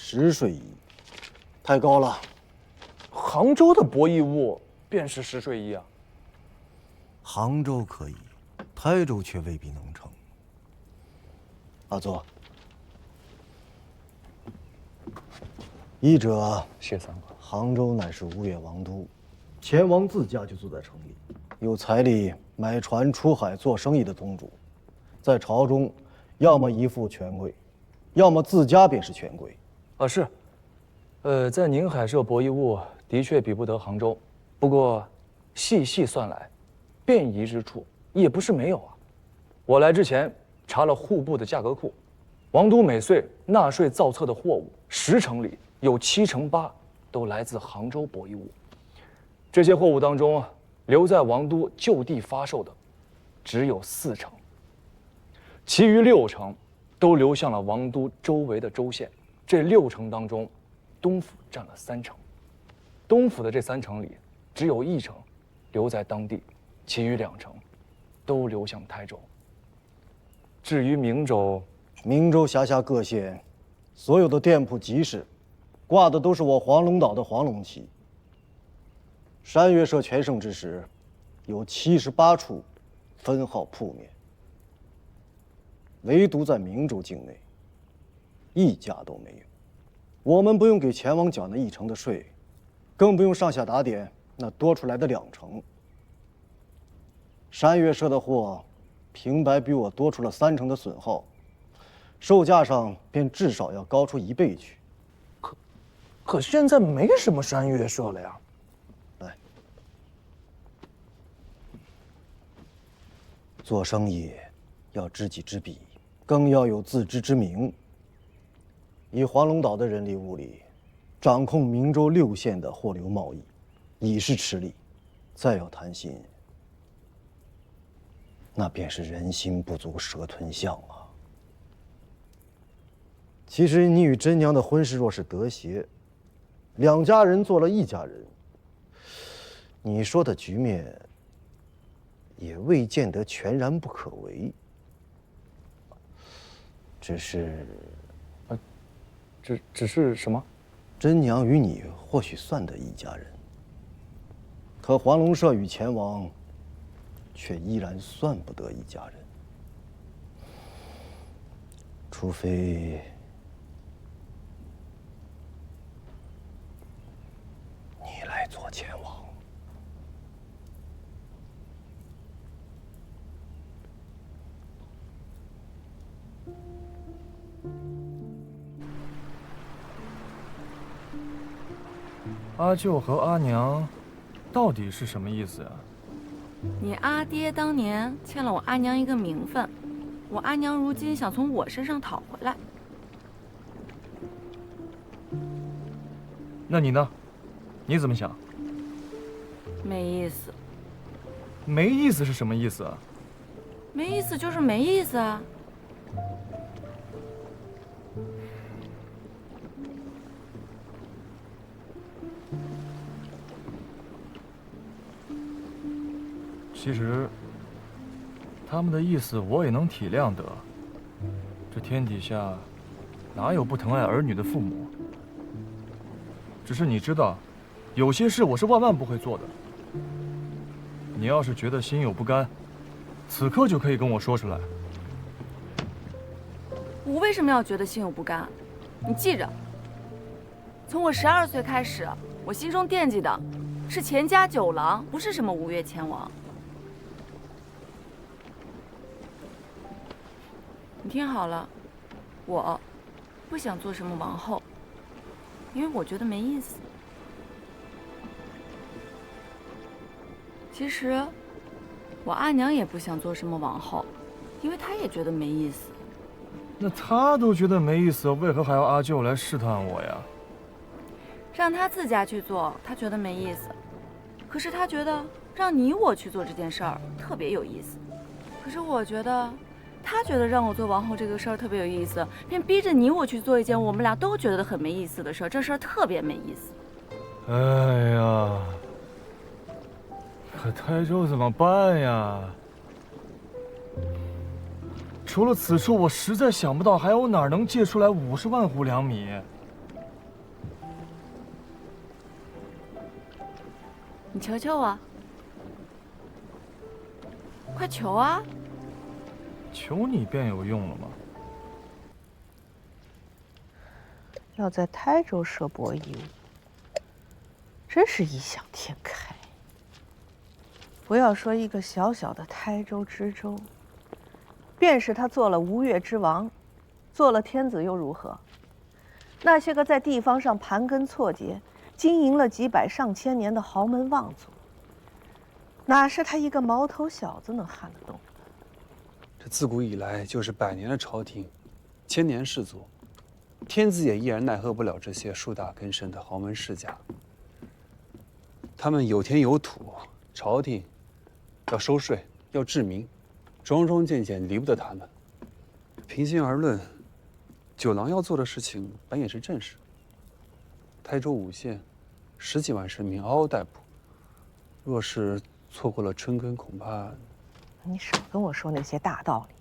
10税一，太高了。杭州的博弈物便是10税一啊。杭州可以，台州却未必能成。阿座，一者谢三哥。杭州乃是吴越王都，前王自家就住在城里，有财力买船出海做生意的宗主，在朝中，要么依附权贵，要么自家便是权贵。是，在宁海设博弈物的确比不得杭州，不过细细算来，便宜之处也不是没有啊。我来之前查了户部的价格库，王都每岁纳税造册的货物，10成里有7成8都来自杭州博弈物。这些货物当中，留在王都就地发售的只有4成，其余6成都流向了王都周围的州县。这6成当中，东府占了3成，东府的这3成里，只有1成留在当地，其余2成都流向台州。至于明州，明州辖下各县，所有的店铺集市，挂的都是我黄龙岛的黄龙旗。山岳社全盛之时，有78处分号铺面，唯独在明州境内，一家都没有。我们不用给前王缴那1成的税，更不用上下打点那多出来的2成。山岳社的货，平白比我多出了3成的损耗，售价上便至少要高出1倍去。可现在没什么山岳社了呀。来，做生意要知己知彼，更要有自知之明。以黄龙岛的人力物力，掌控明州6县的货流贸易，已是吃力，再要贪心，那便是人心不足蛇吞象啊。其实你与真娘的婚事若是得谐，2家人做了1家人，你说的局面也未见得全然不可为。只是，只是什么？真娘与你或许算得1家人，可黄龙社与前王却依然算不得1家人。除非你来做前王。阿舅和阿娘，到底是什么意思啊？你阿爹当年欠了我阿娘一个名分，我阿娘如今想从我身上讨回来。那你呢？你怎么想？没意思。没意思是什么意思啊？没意思就是没意思啊。其实，他们的意思我也能体谅得。这天底下，哪有不疼爱儿女的父母？只是你知道，有些事我是万万不会做的。你要是觉得心有不甘，此刻就可以跟我说出来。我为什么要觉得心有不甘？你记着，从我12岁开始，我心中惦记的是钱家9郎，不是什么吴越前王。你听好了，我不想做什么王后，因为我觉得没意思。其实，我阿娘也不想做什么王后，因为她也觉得没意思。那他都觉得没意思，为何还要阿舅来试探我呀？让她自家去做，她觉得没意思。可是她觉得让你我去做这件事儿特别有意思。可是我觉得，她觉得让我做王后这个事儿特别有意思，便逼着你我去做一件我们俩都觉得很没意思的事儿，这事儿特别没意思。哎呀，可台州怎么办呀？除了此处，我实在想不到还有哪儿能借出来50万斛粮米。你求求我，快求啊！求你便有用了吗？要在台州设博弈屋，真是异想天开。不要说一个小小的台州知州，便是他做了吴越之王，做了天子又如何？那些个在地方上盘根错节、经营了几百上千年的豪门望族，哪是他一个毛头小子能撼得动？这自古以来就是100年的朝廷，1000年士族，天子也依然奈何不了这些树大根深的豪门世家。他们有田有土，朝廷要收税，要治民，桩桩件件离不得他们。平心而论，九郎要做的事情本也是正事。台州5县10几万生民嗷嗷待哺，若是错过了春耕，恐怕……你少跟我说那些大道理。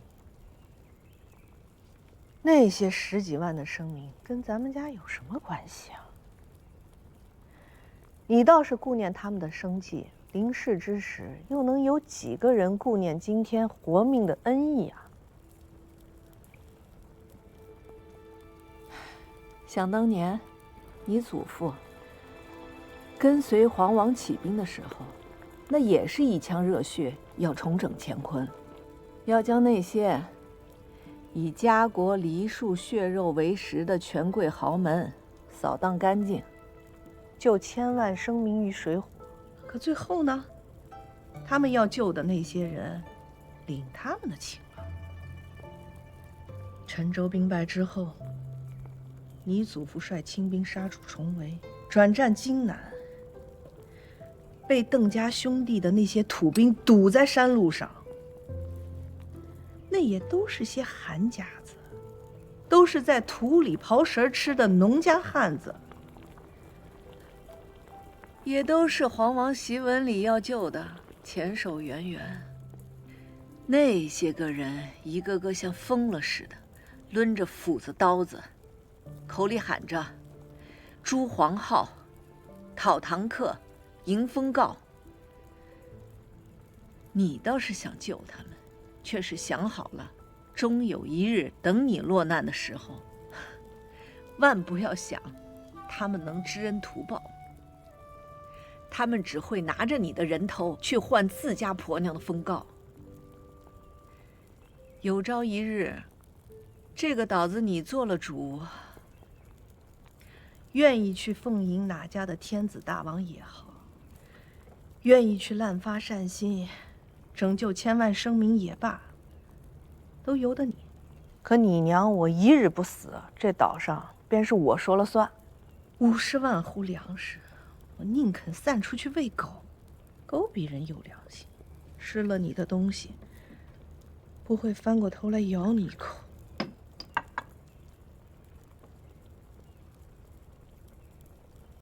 那些10几万的生民跟咱们家有什么关系啊？你倒是顾念他们的生计，临世之时，又能有几个人顾念今天活命的恩义啊？想当年，你祖父跟随黄王起兵的时候，那也是一腔热血，要重整乾坤，要将那些以家国梨树血肉为食的权贵豪门扫荡干净，救千万生民于水火。可最后呢，他们要救的那些人，领他们的情了。陈州兵败之后，你祖父率清兵杀出重围，转战荆南，被邓家兄弟的那些土兵堵在山路上。那也都是些寒家子，都是在土里刨食吃的农家汉子，也都是黄王檄文里要救的前守圆圆。那些个人一个个像疯了似的，抡着斧子刀子，口里喊着诛黄皓、讨唐克、迎风告。你倒是想救他们，却是想好了，终有一日等你落难的时候，万不要想他们能知恩图报。他们只会拿着你的人头去换自家婆娘的封告。有朝一日，这个岛子你做了主，愿意去奉迎哪家的天子大王也好，愿意去滥发善心，拯救千万生民也罢，都由得你。可你娘我一日不死，这岛上便是我说了算。50万斛粮食，我宁肯散出去喂狗，狗比人有良心，吃了你的东西，不会翻过头来咬你一口。